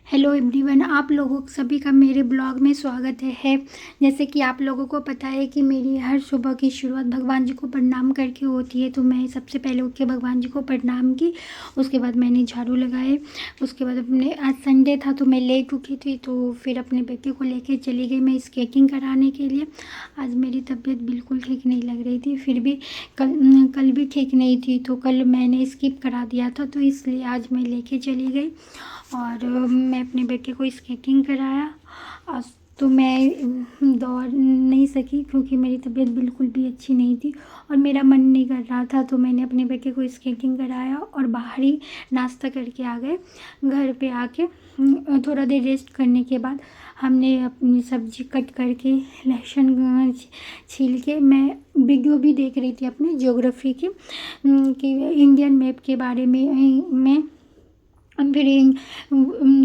Hello everyone, आप लोगों सभी का मेरे ब्लॉग में स्वागत है। जैसे कि आप लोगों को पता है कि मेरी हर सुबह की शुरुआत भगवान जी को प्रणाम करके होती है। तो मैं सबसे पहले उठ के भगवान जी को प्रणाम की, उसके बाद मैंने झाड़ू लगाए। उसके बाद अपने आज संडे था तो मैं लेट उठी थी, तो फिर अपने बेटे को लेके चली गई मैं स्केटिंग कराने के लिए। आज मेरी तबीयत बिल्कुल ठीक नहीं लग रही थी, फिर भी कल भी ठीक नहीं थी, तो कल मैंने स्किप करा दिया था, तो इसलिए आज मैं लेके चली गई और मैं अपने बेटे को स्केटिंग कराया। आज तो मैं दौड़ नहीं सकी क्योंकि मेरी तबीयत बिल्कुल भी अच्छी नहीं थी और मेरा मन नहीं कर रहा था, तो मैंने अपने बेटे को स्केटिंग कराया और बाहर ही नाश्ता करके आ गए। घर पे आके थोड़ा देर रेस्ट करने के बाद हमने अपनी सब्जी कट करके लहसुन छील के मैं वीडियो भी देख रही थी अपनी ज्योग्राफी की कि इंडियन मैप के बारे में फिर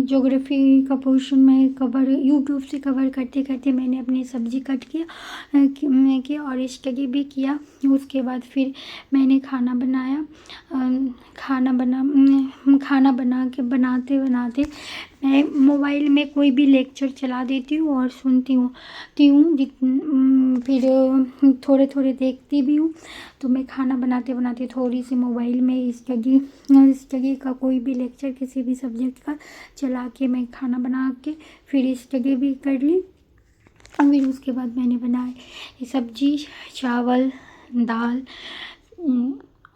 ज्योग्राफी का पोर्शन में कवर यूट्यूब से कवर करते करते मैंने अपनी सब्ज़ी कट किया और स्टडी भी किया। उसके बाद फिर मैंने खाना बनाया। खाना बनाते बनाते मैं मोबाइल में कोई भी लेक्चर चला देती हूँ और सुनती हूँ फिर थोड़े थोड़े देखती भी हूँ। तो मैं खाना बनाते बनाते थोड़ी सी मोबाइल में स्टडी का कोई भी लेक्चर किसी भी सब्जेक्ट का चला के मैं खाना बना के फिर स्टडी भी कर ली। और फिर उसके बाद मैंने बनाए सब्जी, चावल, दाल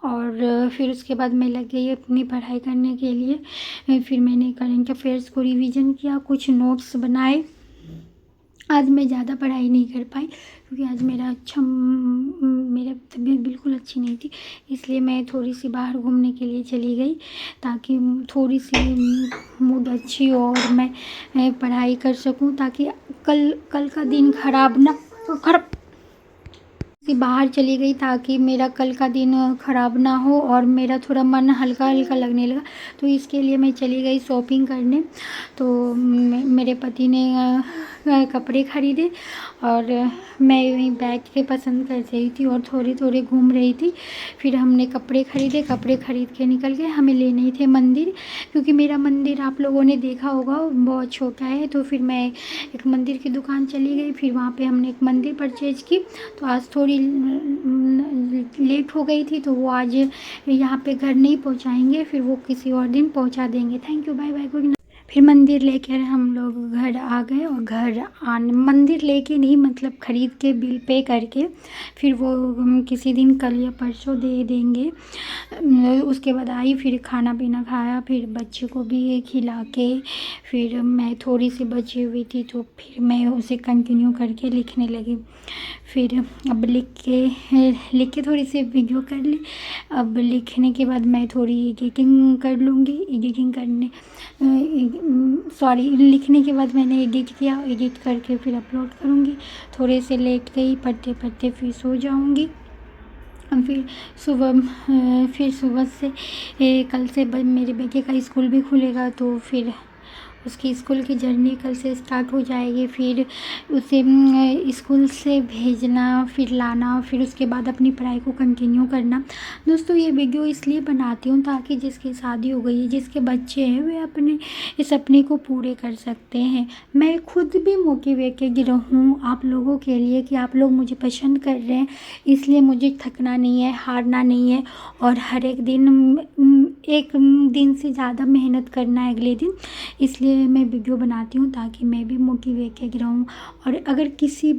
और फिर उसके बाद मैं लग गई अपनी पढ़ाई करने के लिए। फिर मैंने करंट अफेयर्स को रिवीजन किया, कुछ नोट्स बनाए। आज मैं ज़्यादा पढ़ाई नहीं कर पाई क्योंकि आज मेरा तबीयत बिल्कुल अच्छी नहीं थी, इसलिए मैं थोड़ी सी बाहर घूमने के लिए चली गई ताकि थोड़ी सी मूड अच्छी हो और मैं पढ़ाई कर सकूं, ताकि कल का दिन खराब बाहर चली गई ताकि मेरा कल का दिन ख़राब ना हो और मेरा थोड़ा मन हल्का हल्का लगने लगा। तो इसके लिए मैं चली गई शॉपिंग करने। तो मेरे पति ने कपड़े ख़रीदे और मैं वहीं बैठ के पसंद कर रही थी और थोड़ी थोड़ी घूम रही थी। फिर हमने कपड़े ख़रीद के निकल गए। हमें लेने थे मंदिर, क्योंकि मेरा मंदिर आप लोगों ने देखा होगा बहुत छोटा है। तो फिर मैं एक मंदिर की दुकान चली गई, फिर वहाँ पे हमने एक मंदिर परचेज की। तो आज थोड़ी लेट हो गई थी, तो वो आज यहाँ पे घर नहीं पहुँचाएंगे, फिर वो किसी और दिन पहुँचा देंगे। Thank you, bye bye, good night. फिर मंदिर लेकर हम लोग घर आ गए और मंदिर लेके नहीं, मतलब ख़रीद के बिल पे करके फिर वो किसी दिन कल या परसों दे देंगे। उसके बाद आई, फिर खाना पीना खाया, फिर बच्चे को भी खिला के फिर मैं थोड़ी सी बची हुई थी तो फिर मैं उसे कंटिन्यू करके लिखने लगी। फिर अब लिख के थोड़ी सी वीडियो कर ली। अब लिखने के बाद मैं थोड़ी एडिटिंग कर लूँगी। लिखने के बाद मैंने एडिट किया, एडिट करके फिर अपलोड करूँगी। थोड़े से लेट गई, पढ़ते पढ़ते फिर सो जाऊँगी। फिर सुबह से कल से मेरे बेटे का स्कूल भी खुलेगा, तो फिर उसकी स्कूल की जर्नी कल से स्टार्ट हो जाएगी। फिर उसे स्कूल से भेजना, फिर लाना, फिर उसके बाद अपनी पढ़ाई को कंटिन्यू करना। दोस्तों, ये वीडियो इसलिए बनाती हूँ ताकि जिसकी शादी हो गई है, जिसके बच्चे हैं, वे अपने इस सपने को पूरे कर सकते हैं। मैं खुद भी मोटिवेटेड रहूँ आप लोगों के लिए कि आप लोग मुझे पसंद कर रहे हैं, इसलिए मुझे थकना नहीं है, हारना नहीं है और हर एक दिन से ज़्यादा मेहनत करना है अगले दिन। इसलिए मैं वीडियो बनाती हूँ ताकि मैं भी मोटिवेटेड रहूँ। और अगर किसी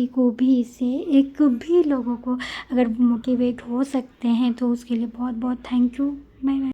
को भी इससे एक भी लोगों को अगर मोटिवेट हो सकते हैं तो उसके लिए बहुत बहुत थैंक यू। Bye bye.